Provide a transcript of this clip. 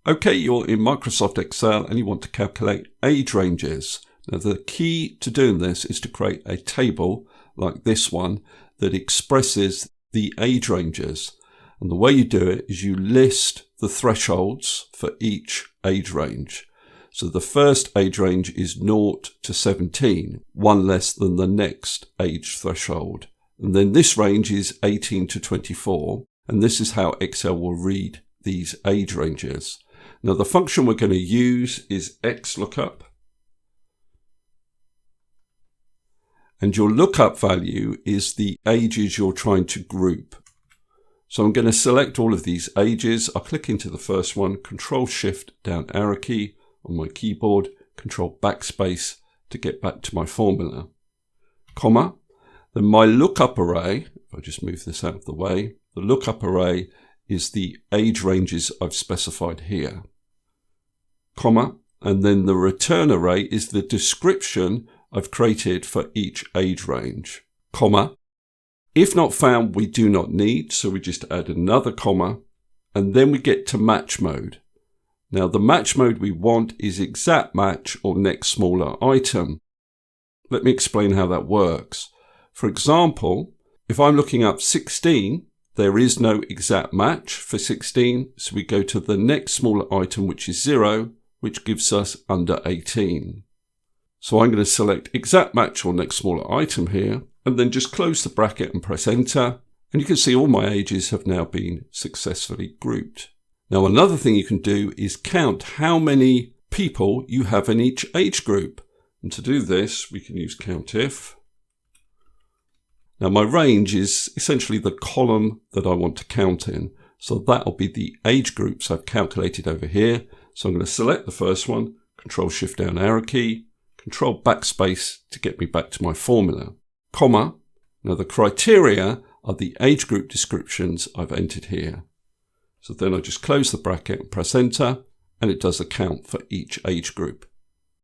Okay, you're in Microsoft Excel and you want to calculate age ranges. Now the key to doing this is to create a table like this one that expresses the age ranges. And the way you do it is you list the thresholds for each age range. So the first age range is 0 to 17, one less than the next age threshold. And then this range is 18 to 24. And this is how Excel will read these age ranges. Now the function we're going to use is XLOOKUP. And your lookup value is the ages you're trying to group. So I'm going to select all of these ages. I'll click into the first one, Control-Shift down arrow key on my keyboard, Control Backspace to get back to my formula, comma. Then my lookup array, if I just move this out of the way, the lookup array is the age ranges I've specified here, comma. And then the return array is the description I've created for each age range, comma. If not found, we do not need, so we just add another comma, and then we get to match mode. Now the match mode we want is exact match or next smaller item. Let me explain how that works. For example, if I'm looking up 16, there is no exact match for 16, so we go to the next smaller item, which is 0, which gives us under 18. So I'm going to select exact match or next smaller item here, and then just close the bracket and press enter. And you can see all my ages have now been successfully grouped. Now another thing you can do is count how many people you have in each age group. And to do this, we can use COUNTIF. Now my range is essentially the column that I want to count in. So that'll be the age groups I've calculated over here. So I'm going to select the first one, Control-Shift down arrow key, Control Backspace to get me back to my formula, comma. Now the criteria are the age group descriptions I've entered here. So then I just close the bracket and press enter, and it does a count for each age group.